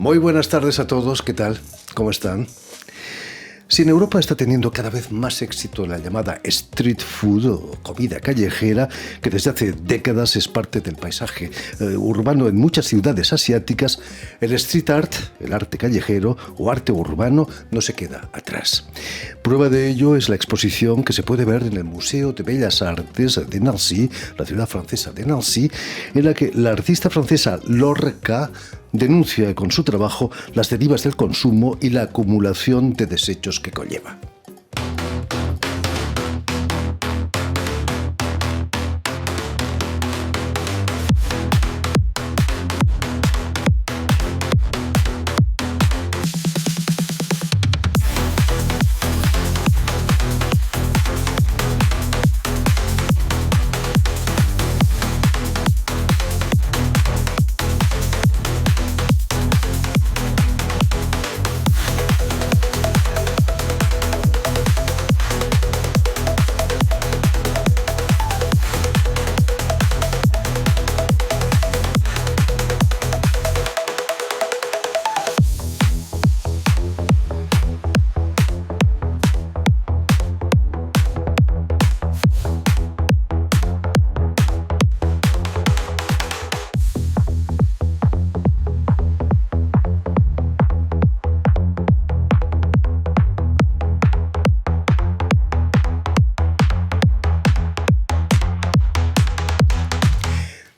Muy buenas tardes a todos, ¿qué tal? ¿Cómo están? Si en Europa está teniendo cada vez más éxito la llamada street food o comida callejera, que desde hace décadas es parte del paisaje urbano en muchas ciudades asiáticas, el street art, el arte callejero o arte urbano no se queda atrás. Prueba de ello es la exposición que se puede ver en el Museo de Bellas Artes de Nancy, la ciudad francesa de Nancy, en la que la artista francesa Lorca denuncia con su trabajo las derivas del consumo y la acumulación de desechos que conlleva.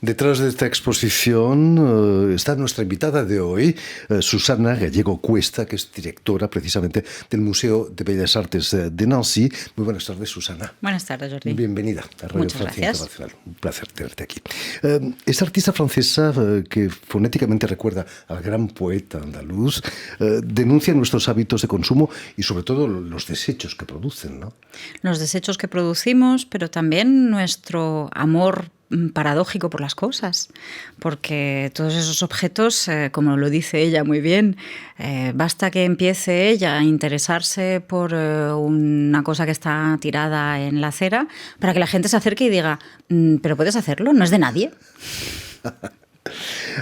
Detrás de esta exposición está nuestra invitada de hoy, Susana Gallego Cuesta, que es directora precisamente del Museo de Bellas Artes de Nancy. Muy buenas tardes, Susana. Buenas tardes, Jordi. Bienvenida a Radio Muchas Francia gracias. Internacional. Un placer tenerte aquí. Esta artista francesa, que fonéticamente recuerda al gran poeta andaluz, denuncia nuestros hábitos de consumo y sobre todo los desechos que producen, ¿no? Los desechos que producimos, pero también nuestro amor paradójico por las cosas, porque todos esos objetos, como lo dice ella muy bien, basta que empiece ella a interesarse por una cosa que está tirada en la acera para que la gente se acerque y diga, pero puedes hacerlo, no es de nadie.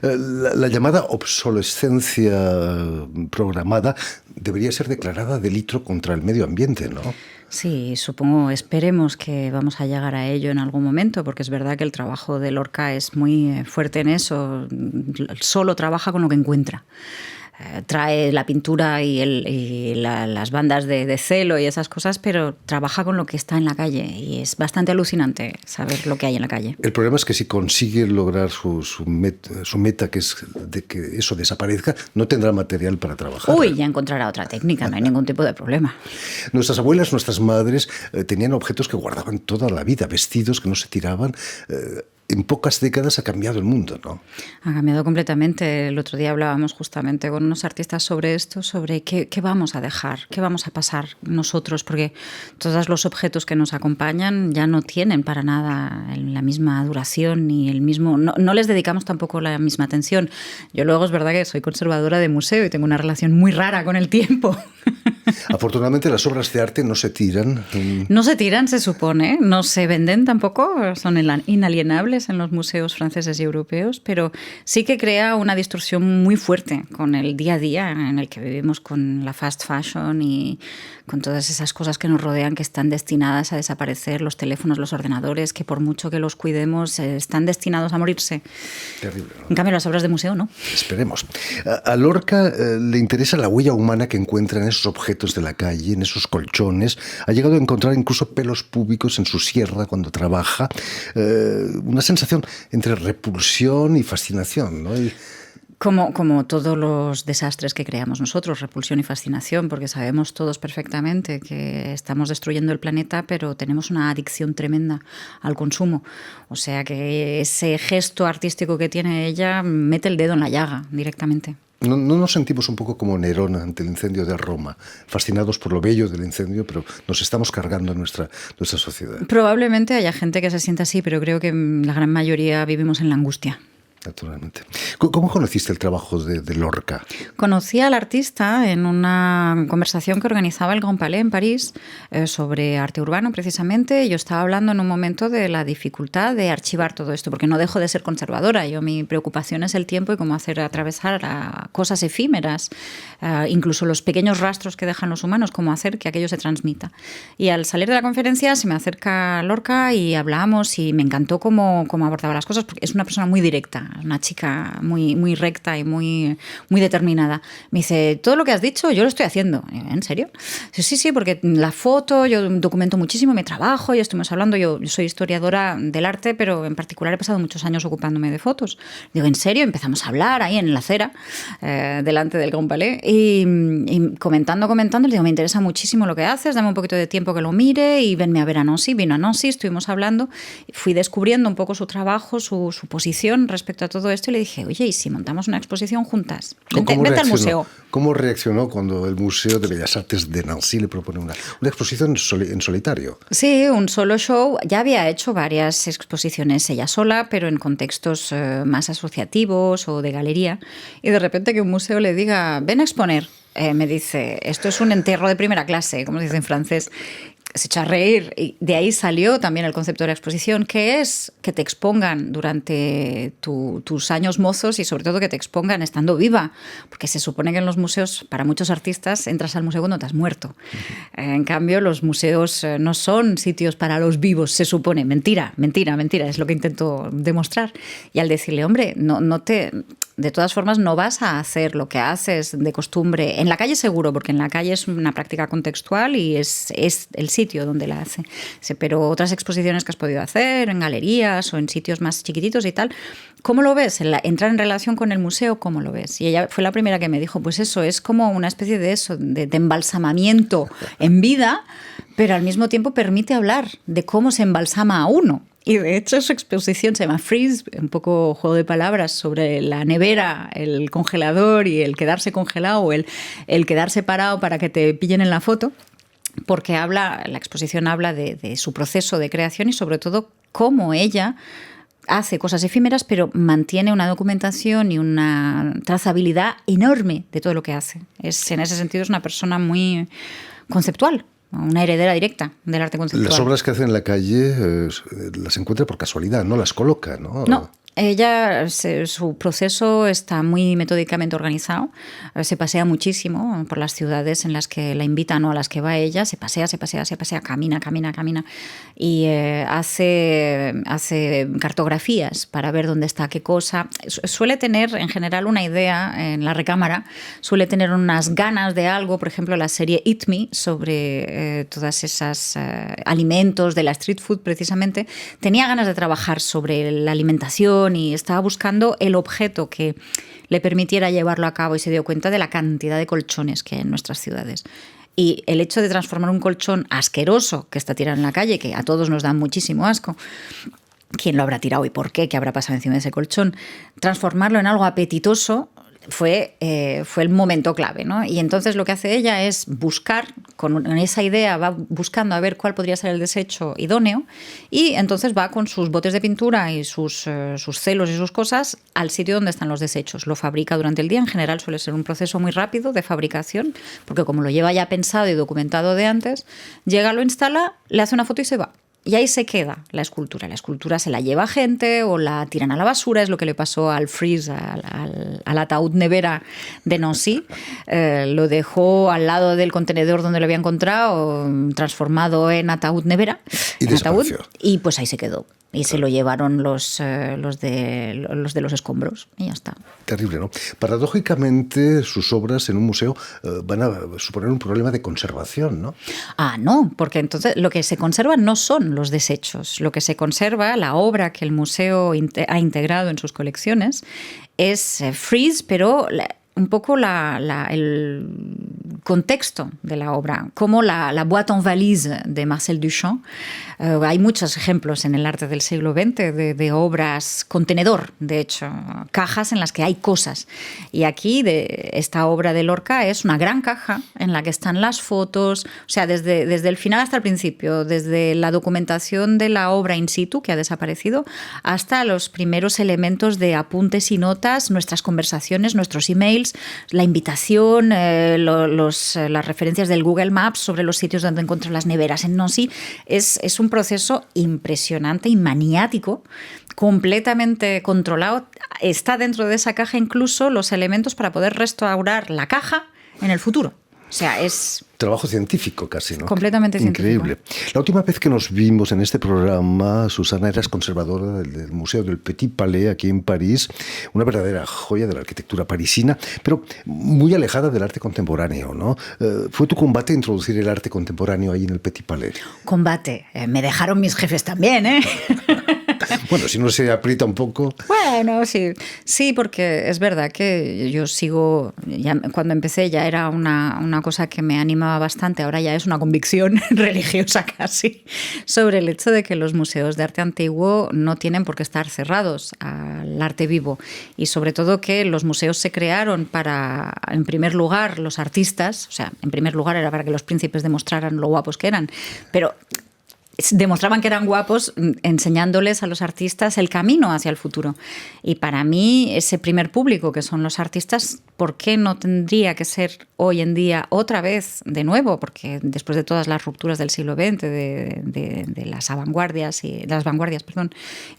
La llamada obsolescencia programada debería ser declarada delito contra el medio ambiente, ¿no? Sí, supongo, esperemos que vamos a llegar a ello en algún momento, porque es verdad que el trabajo de Lorca es muy fuerte en eso. Solo trabaja con lo que encuentra. Trae la pintura y las bandas de celo y esas cosas, pero trabaja con lo que está en la calle y es bastante alucinante saber lo que hay en la calle. El problema es que si consigue lograr su meta, que es de que eso desaparezca, no tendrá material para trabajar. Uy, ya encontrará otra técnica, no hay ningún tipo de problema. Nuestras abuelas, nuestras madres tenían objetos que guardaban toda la vida, vestidos que no se tiraban. En pocas décadas ha cambiado el mundo, ¿no? Ha cambiado completamente. El otro día hablábamos justamente con unos artistas sobre esto, sobre qué vamos a dejar, qué vamos a pasar nosotros, porque todos los objetos que nos acompañan ya no tienen para nada la misma duración ni el mismo... No les dedicamos tampoco la misma atención. Yo luego es verdad que soy conservadora de museo y tengo una relación muy rara con el tiempo. Afortunadamente las obras de arte no se tiran. No se tiran, se supone, no se venden tampoco, son inalienables en los museos franceses y europeos, pero sí que crea una distorsión muy fuerte con el día a día en el que vivimos, con la fast fashion y con todas esas cosas que nos rodean que están destinadas a desaparecer, los teléfonos, los ordenadores, que por mucho que los cuidemos están destinados a morirse. Terrible, ¿no? En cambio, las obras de museo no. Esperemos. A Lorca le interesa la huella humana que encuentra en esos objetos de la calle, en esos colchones. Ha llegado a encontrar incluso pelos públicos en su sierra cuando trabaja. Una sensación entre repulsión y fascinación, ¿no? Como todos los desastres que creamos nosotros, repulsión y fascinación, porque sabemos todos perfectamente que estamos destruyendo el planeta, pero tenemos una adicción tremenda al consumo. O sea que ese gesto artístico que tiene ella mete el dedo en la llaga directamente. ¿No nos sentimos un poco como Nerón ante el incendio de Roma, fascinados por lo bello del incendio, pero nos estamos cargando nuestra sociedad? Probablemente haya gente que se sienta así, pero creo que la gran mayoría vivimos en la angustia. Naturalmente. ¿Cómo conociste el trabajo de Lorca? Conocí al artista en una conversación que organizaba el Grand Palais en París sobre arte urbano, precisamente. Yo estaba hablando en un momento de la dificultad de archivar todo esto, porque no dejo de ser conservadora. Mi preocupación es el tiempo y cómo hacer atravesar a cosas efímeras, incluso los pequeños rastros que dejan los humanos, cómo hacer que aquello se transmita. Y al salir de la conferencia se me acerca Lorca y hablamos y me encantó cómo abordaba las cosas, porque es una persona muy directa, una chica muy, muy recta y muy, muy determinada. Me dice, todo lo que has dicho yo lo estoy haciendo. ¿En serio? Sí, porque la foto, yo documento muchísimo mi trabajo, y estuvimos hablando, yo soy historiadora del arte, pero en particular he pasado muchos años ocupándome de fotos. Digo, ¿en serio? Empezamos a hablar ahí en la acera, delante del Grand Palais, y comentando, le digo, me interesa muchísimo lo que haces, dame un poquito de tiempo que lo mire y venme a ver a Nancy. Vino a Nancy, estuvimos hablando, fui descubriendo un poco su trabajo, su posición respecto a todo esto, y le dije, oye, ¿y si montamos una exposición juntas? Vente al museo. ¿Cómo reaccionó cuando el Museo de Bellas Artes de Nancy le propone una exposición en solitario? Sí, un solo show. Ya había hecho varias exposiciones ella sola, pero en contextos más asociativos o de galería, y de repente que un museo le diga, ven a exponer, me dice, esto es un entierro de primera clase, como se dice en francés. Se echó a reír, y de ahí salió también el concepto de la exposición, que es que te expongan durante tus años mozos, y sobre todo que te expongan estando viva, porque se supone que en los museos, para muchos artistas, entras al museo cuando te has muerto. En cambio, los museos no son sitios para los vivos, se supone. Mentira, es lo que intento demostrar. Y al decirle, hombre, de todas formas, no vas a hacer lo que haces de costumbre. En la calle seguro, porque en la calle es una práctica contextual y es el sitio donde la hace. Pero otras exposiciones que has podido hacer en galerías o en sitios más chiquititos y tal, ¿cómo lo ves? Entrar en relación con el museo, ¿cómo lo ves? Y ella fue la primera que me dijo, pues eso, es como una especie de embalsamamiento en vida, pero al mismo tiempo permite hablar de cómo se embalsama a uno. Y de hecho su exposición se llama Freeze, un poco juego de palabras sobre la nevera, el congelador y el quedarse congelado, o el quedarse parado para que te pillen en la foto, porque la exposición habla de su proceso de creación y sobre todo cómo ella hace cosas efímeras, pero mantiene una documentación y una trazabilidad enorme de todo lo que hace. En ese sentido es una persona muy conceptual, una heredera directa del arte conceptual. Las obras que hace en la calle las encuentra por casualidad, no las coloca, ¿no? No. Ella, su proceso está muy metódicamente organizado, se pasea muchísimo por las ciudades en las que la invitan o a las que va ella, se pasea, camina, y hace cartografías para ver dónde está qué cosa. Suele tener en general una idea en la recámara, suele tener unas ganas de algo, por ejemplo la serie Eat Me, sobre todas esas alimentos de la street food precisamente, tenía ganas de trabajar sobre la alimentación y estaba buscando el objeto que le permitiera llevarlo a cabo, y se dio cuenta de la cantidad de colchones que hay en nuestras ciudades. Y el hecho de transformar un colchón asqueroso que está tirado en la calle, que a todos nos da muchísimo asco, ¿quién lo habrá tirado y por qué? ¿Qué habrá pasado encima de ese colchón? Transformarlo en algo apetitoso fue el momento clave, ¿no? Y entonces lo que hace ella es buscar, con esa idea va buscando a ver cuál podría ser el desecho idóneo, y entonces va con sus botes de pintura y sus celos y sus cosas al sitio donde están los desechos. Lo fabrica durante el día, en general suele ser un proceso muy rápido de fabricación, porque como lo lleva ya pensado y documentado de antes, llega, lo instala, le hace una foto y se va. Y ahí se queda la escultura. La escultura se la lleva gente o la tiran a la basura, es lo que le pasó al Freeze, al ataúd nevera de Nancy. Lo dejó al lado del contenedor donde lo había encontrado, transformado en ataúd nevera. Y desapareció. Y pues ahí se quedó. Y se lo llevaron los de los escombros y ya está. Terrible, ¿no? Paradójicamente, sus obras en un museo van a suponer un problema de conservación, ¿no? No, porque entonces lo que se conserva no son los desechos. Lo que se conserva, la obra que el museo ha integrado en sus colecciones, es Freeze, pero un poco contexto de la obra, como la boîte en valise de Marcel Duchamp. Hay muchos ejemplos en el arte del siglo XX de obras contenedor, de hecho, cajas en las que hay cosas. Y aquí esta obra de Lorca es una gran caja en la que están las fotos, o sea, desde el final hasta el principio, desde la documentación de la obra in situ, que ha desaparecido, hasta los primeros elementos de apuntes y notas, nuestras conversaciones, nuestros emails, la invitación, las referencias del Google Maps sobre los sitios donde encuentran las neveras en Nancy. Es un proceso impresionante y maniático, completamente controlado. Está dentro de esa caja incluso los elementos para poder restaurar la caja en el futuro. O sea, es... Trabajo científico casi, ¿no? Completamente increíble. Científico. La última vez que nos vimos en este programa, Susana, eras conservadora del Museo del Petit Palais aquí en París, una verdadera joya de la arquitectura parisina, pero muy alejada del arte contemporáneo, ¿no? ¿Fue tu combate introducir el arte contemporáneo ahí en el Petit Palais? Combate. Me dejaron mis jefes también, ¿eh? Bueno, si no se aprieta un poco... Bueno, sí, porque es verdad que yo sigo, cuando empecé ya era una cosa que me animaba bastante, ahora ya es una convicción religiosa casi, sobre el hecho de que los museos de arte antiguo no tienen por qué estar cerrados al arte vivo, y sobre todo que los museos se crearon para, en primer lugar, los artistas, o sea, en primer lugar era para que los príncipes demostraran lo guapos que eran, pero... demostraban que eran guapos enseñándoles a los artistas el camino hacia el futuro. Y para mí, ese primer público, que son los artistas, ¿por qué no tendría que ser hoy en día otra vez de nuevo? Porque después de todas las rupturas del siglo XX, de las vanguardias, y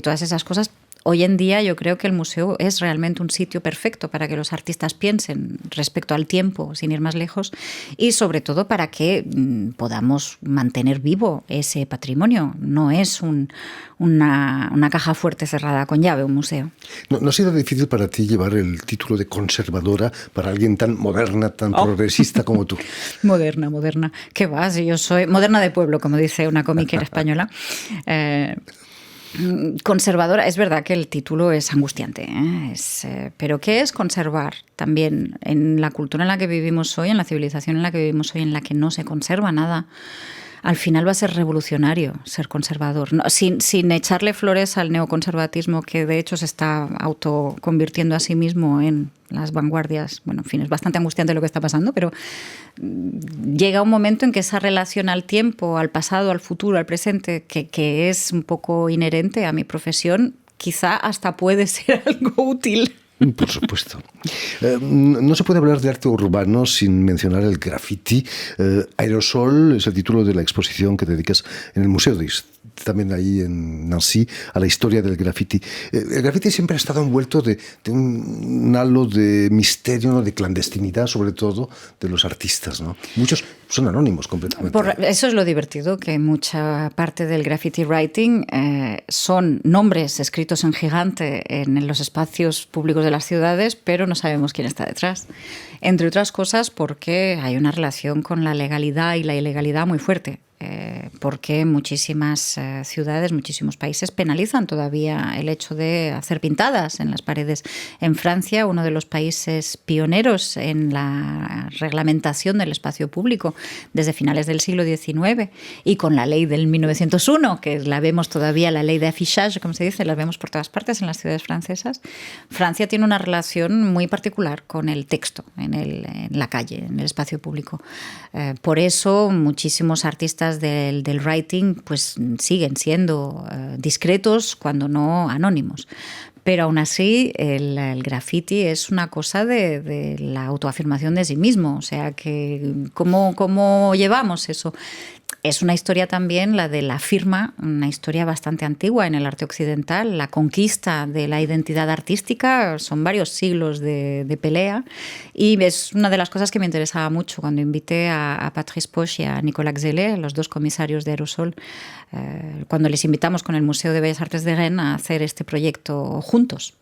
todas esas cosas, hoy en día yo creo que el museo es realmente un sitio perfecto para que los artistas piensen respecto al tiempo, sin ir más lejos, y sobre todo para que podamos mantener vivo ese patrimonio. No es una caja fuerte cerrada con llave, un museo. ¿No ha sido difícil para ti llevar el título de conservadora para alguien tan moderna, tan progresista como tú? Moderna. ¿Qué va? Si yo soy moderna de pueblo, como dice una comiquera española. Conservadora, es verdad que el título es angustiante, ¿eh? Pero ¿qué es conservar? También en la cultura en la que vivimos hoy, en la civilización en la que vivimos hoy, en la que no se conserva nada, al final va a ser revolucionario ser conservador. No, sin echarle flores al neoconservatismo, que de hecho se está autoconvirtiendo a sí mismo en las vanguardias. Bueno, en fin, es bastante angustiante lo que está pasando, pero llega un momento en que esa relación al tiempo, al pasado, al futuro, al presente, que es un poco inherente a mi profesión, quizá hasta puede ser algo útil. Por supuesto. No se puede hablar de arte urbano sin mencionar el graffiti. Aerosol es el título de la exposición que dedicas en el Museo también ahí en Nancy, a la historia del graffiti. El graffiti siempre ha estado envuelto de un halo de misterio, ¿no? De clandestinidad, sobre todo, de los artistas, ¿no? Muchos son anónimos completamente. Eso es lo divertido, que mucha parte del graffiti writing son nombres escritos en gigante en los espacios públicos de las ciudades, pero no sabemos quién está detrás. Entre otras cosas porque hay una relación con la legalidad y la ilegalidad muy fuerte. Porque muchísimas ciudades, muchísimos países penalizan todavía el hecho de hacer pintadas en las paredes. En Francia, uno de los países pioneros en la reglamentación del espacio público desde finales del siglo XIX, y con la ley del 1901, que la vemos todavía, la ley de affichage, como se dice, la vemos por todas partes en las ciudades francesas. Francia tiene una relación muy particular con el texto en la calle, en el espacio público. Por eso muchísimos artistas del writing pues siguen siendo discretos, cuando no anónimos. Pero aún así el graffiti es una cosa de la autoafirmación de sí mismo. O sea, que ¿cómo llevamos eso? Es una historia también, la de la firma, una historia bastante antigua en el arte occidental. La conquista de la identidad artística son varios siglos de pelea, y es una de las cosas que me interesaba mucho cuando invité a Patrice Poch y a Nicolas Xelé, los dos comisarios de Aerosol, cuando les invitamos con el Museo de Bellas Artes de Rennes a hacer este proyecto juntos.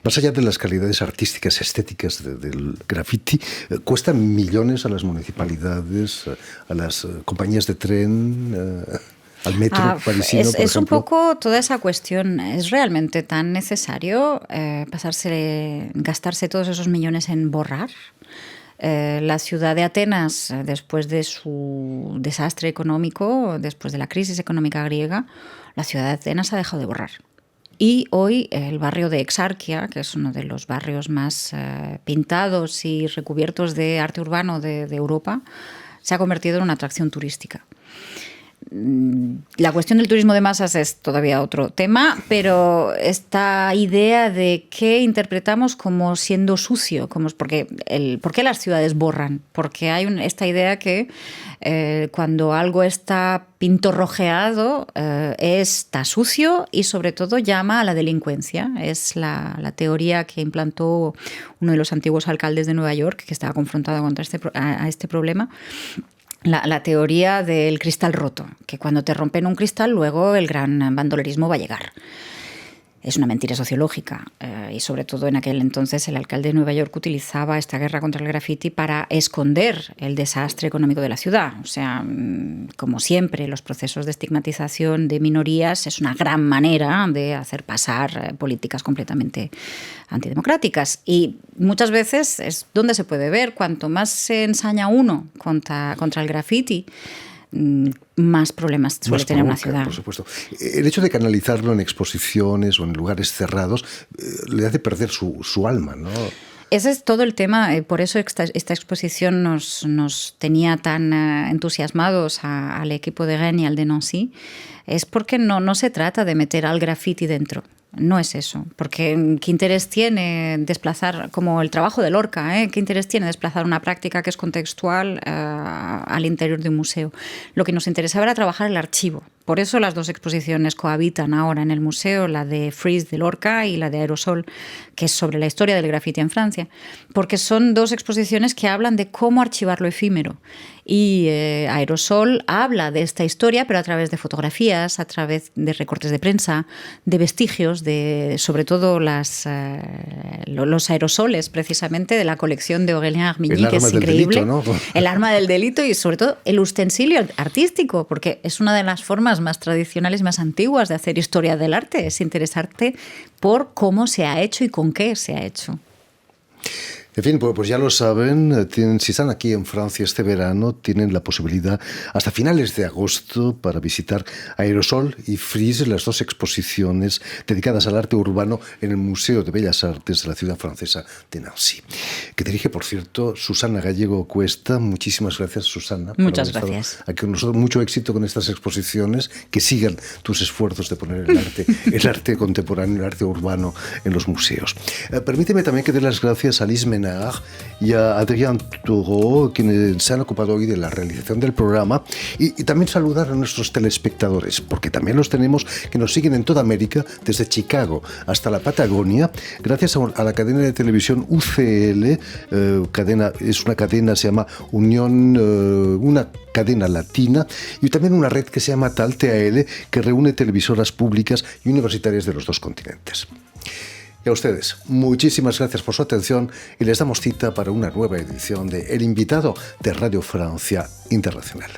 Más allá de las calidades artísticas, estéticas del graffiti, cuesta millones a las municipalidades, a las compañías de tren, al metro parisino, por es un ejemplo. poco toda esa cuestión. ¿Es realmente tan necesario gastarse todos esos millones en borrar? La ciudad de Atenas, después de su desastre económico, después de la crisis económica griega, la ciudad de Atenas ha dejado de borrar. Y hoy el barrio de Exarquia, que es uno de los barrios más pintados y recubiertos de arte urbano de Europa, se ha convertido en una atracción turística. La cuestión del turismo de masas es todavía otro tema, pero esta idea de qué interpretamos como siendo sucio, ¿por qué las ciudades borran? Porque hay esta idea que cuando algo está pintorrojeado está sucio y sobre todo llama a la delincuencia. Es la teoría que implantó uno de los antiguos alcaldes de Nueva York, que estaba confrontado contra este problema. La teoría del cristal roto, que cuando te rompen un cristal, luego el gran bandolerismo va a llegar. Es una mentira sociológica y sobre todo en aquel entonces el alcalde de Nueva York utilizaba esta guerra contra el graffiti para esconder el desastre económico de la ciudad. O sea, como siempre, los procesos de estigmatización de minorías es una gran manera de hacer pasar políticas completamente antidemocráticas. Y muchas veces es donde se puede ver, cuanto más se ensaña uno contra el graffiti, más problemas suele tener una ciudad. Por supuesto. El hecho de canalizarlo en exposiciones o en lugares cerrados le hace perder su alma, ¿no? Ese es todo el tema, por eso esta exposición nos tenía tan entusiasmados al equipo de Rennes y al de Nancy, es porque no se trata de meter al graffiti dentro. No es eso, porque ¿qué interés tiene desplazar, como el trabajo de Lorca, qué interés tiene desplazar una práctica que es contextual al interior de un museo? Lo que nos interesaba era trabajar el archivo. Por eso las dos exposiciones cohabitan ahora en el museo, la de Freeze de Lorca y la de Aerosol, que es sobre la historia del graffiti en Francia, porque son dos exposiciones que hablan de cómo archivar lo efímero. Y Aerosol habla de esta historia, pero a través de fotografías, a través de recortes de prensa, de vestigios, de sobre todo los aerosoles, precisamente, de la colección de Aurélien Armigny, que es increíble. Delito, ¿no? El arma del delito y, sobre todo, el ustensilio artístico, porque es una de las formas más tradicionales y más antiguas de hacer historia del arte, es interesarte por cómo se ha hecho y con qué se ha hecho. En fin, pues ya lo saben, si están aquí en Francia este verano, tienen la posibilidad hasta finales de agosto para visitar Aerosol y Freeze, las dos exposiciones dedicadas al arte urbano en el Museo de Bellas Artes de la ciudad francesa de Nancy, que dirige, por cierto, Susana Gallego Cuesta. Muchísimas gracias, Susana. Muchas gracias. Aquí con nosotros, mucho éxito con estas exposiciones, que sigan tus esfuerzos de poner el arte contemporáneo, el arte urbano en los museos. Permíteme también que dé las gracias a Liz Menard y a Adrián Toro, quienes se han ocupado hoy de la realización del programa, y también saludar a nuestros telespectadores, porque también los tenemos que nos siguen en toda América, desde Chicago hasta la Patagonia, gracias a la cadena de televisión UCL, es una cadena, se llama Unión, una cadena latina, y también una red que se llama TAL, que reúne televisoras públicas y universitarias de los dos continentes. Y a ustedes, muchísimas gracias por su atención y les damos cita para una nueva edición de El Invitado de Radio Francia Internacional.